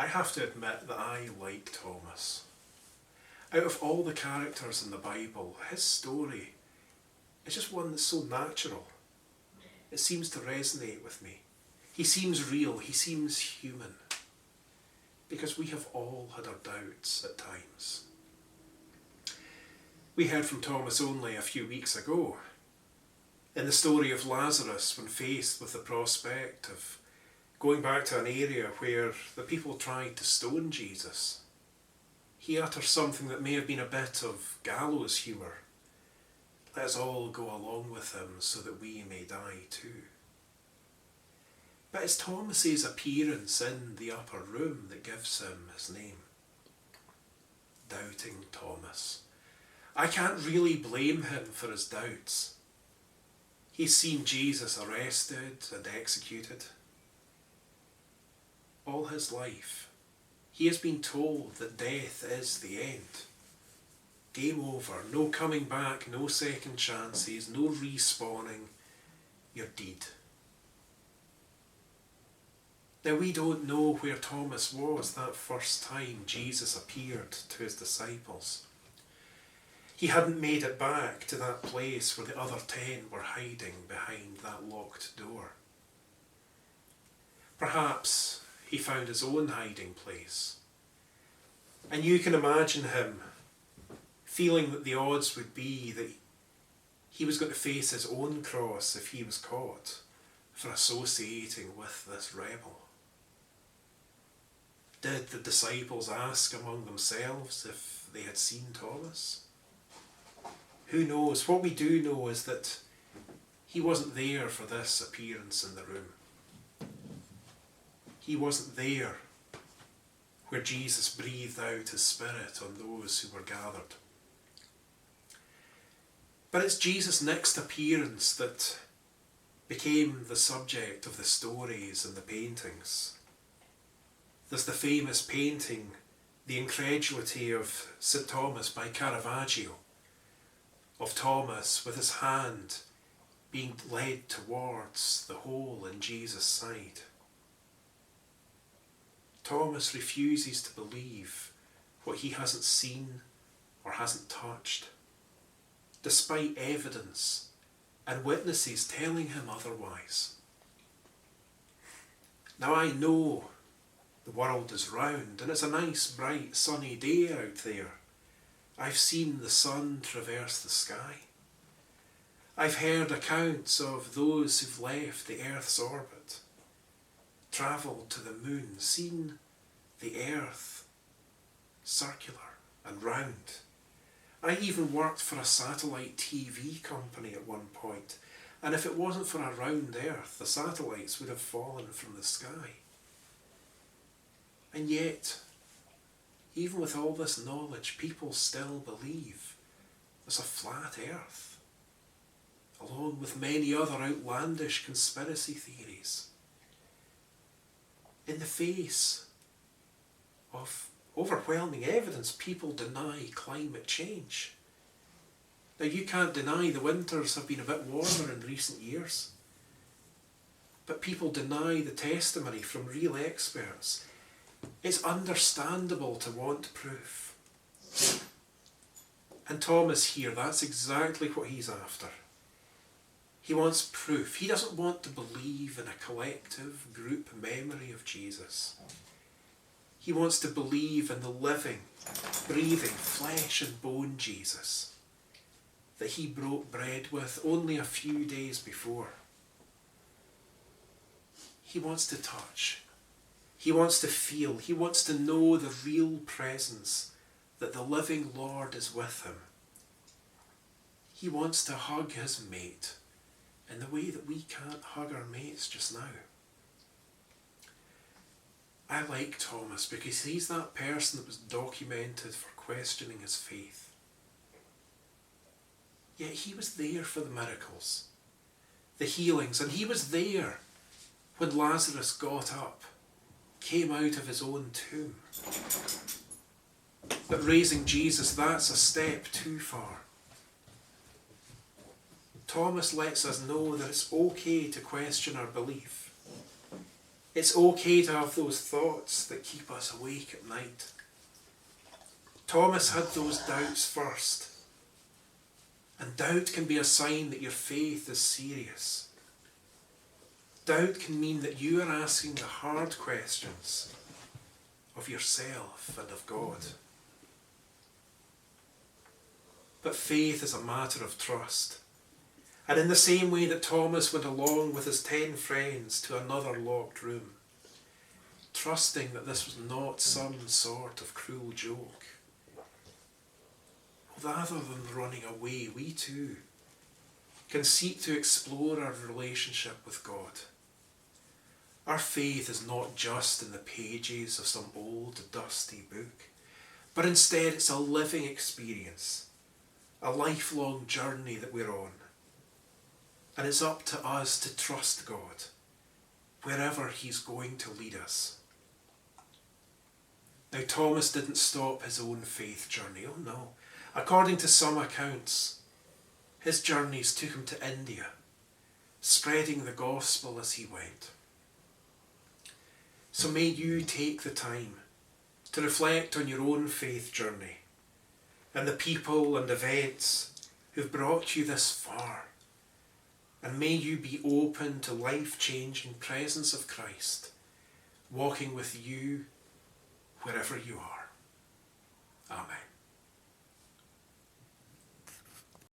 I have to admit that I like Thomas. Out of all the characters in the Bible, his story is just one that's so natural. It seems to resonate with me. He seems real, he seems human. Because we have all had our doubts at times. We heard from Thomas only a few weeks ago, in the story of Lazarus, when faced with the prospect of going back to an area where the people tried to stone Jesus. He utters something that may have been a bit of gallows humour. Let us all go along with him so that we may die too. But it's Thomas's appearance in the upper room that gives him his name. Doubting Thomas. I can't really blame him for his doubts. He's seen Jesus arrested and executed. All his life, he has been told that death is the end. Game over, no coming back, no second chances, no respawning, you're dead. Now we don't know where Thomas was that first time Jesus appeared to his disciples. He hadn't made it back to that place where the other 10 were hiding behind that locked door. Perhaps he found his own hiding place. And you can imagine him feeling that the odds would be that he was going to face his own cross if he was caught for associating with this rebel. Did the disciples ask among themselves if they had seen Thomas? Who knows? What we do know is that he wasn't there for this appearance in the room. He wasn't there where Jesus breathed out his Spirit on those who were gathered. But it's Jesus' next appearance that became the subject of the stories and the paintings. There's the famous painting, The Incredulity of St. Thomas by Caravaggio, of Thomas with his hand being led towards the hole in Jesus' side. Thomas refuses to believe what he hasn't seen or hasn't touched, despite evidence and witnesses telling him otherwise. Now I know the world is round and it's a nice, bright, sunny day out there. I've seen the sun traverse the sky. I've heard accounts of those who've left the Earth's orbit, travelled to the moon, seen the Earth circular and round. I even worked for a satellite TV company at one point, and if it wasn't for a round Earth, the satellites would have fallen from the sky. And yet, even with all this knowledge, people still believe there's a flat Earth, along with many other outlandish conspiracy theories. In the face of overwhelming evidence, people deny climate change. Now, you can't deny the winters have been a bit warmer in recent years, but people deny the testimony from real experts. It's understandable to want proof. And Thomas here, that's exactly what he's after. He wants proof. He doesn't want to believe in a collective group memory of Jesus. He wants to believe in the living, breathing, flesh and bone Jesus that he broke bread with only a few days before. He wants to touch. He wants to feel. He wants to know the real presence that the living Lord is with him. He wants to hug his mate in the way that we can't hug our mates just now. I like Thomas because he's that person that was documented for questioning his faith. Yet he was there for the miracles, the healings, and he was there when Lazarus got up, came out of his own tomb. But raising Jesus, that's a step too far. Thomas lets us know that it's okay to question our belief. It's okay to have those thoughts that keep us awake at night. Thomas had those doubts first. And doubt can be a sign that your faith is serious. Doubt can mean that you are asking the hard questions of yourself and of God. But faith is a matter of trust. And in the same way that Thomas went along with his 10 friends to another locked room, trusting that this was not some sort of cruel joke, rather than running away, we too can seek to explore our relationship with God. Our faith is not just in the pages of some old, dusty book, but instead it's a living experience, a lifelong journey that we're on. And it's up to us to trust God wherever he's going to lead us. Now, Thomas didn't stop his own faith journey. Oh no. According to some accounts, his journeys took him to India, spreading the gospel as he went. So may you take the time to reflect on your own faith journey and the people and events who've brought you this far. And may you be open to life-changing presence of Christ, walking with you wherever you are. Amen.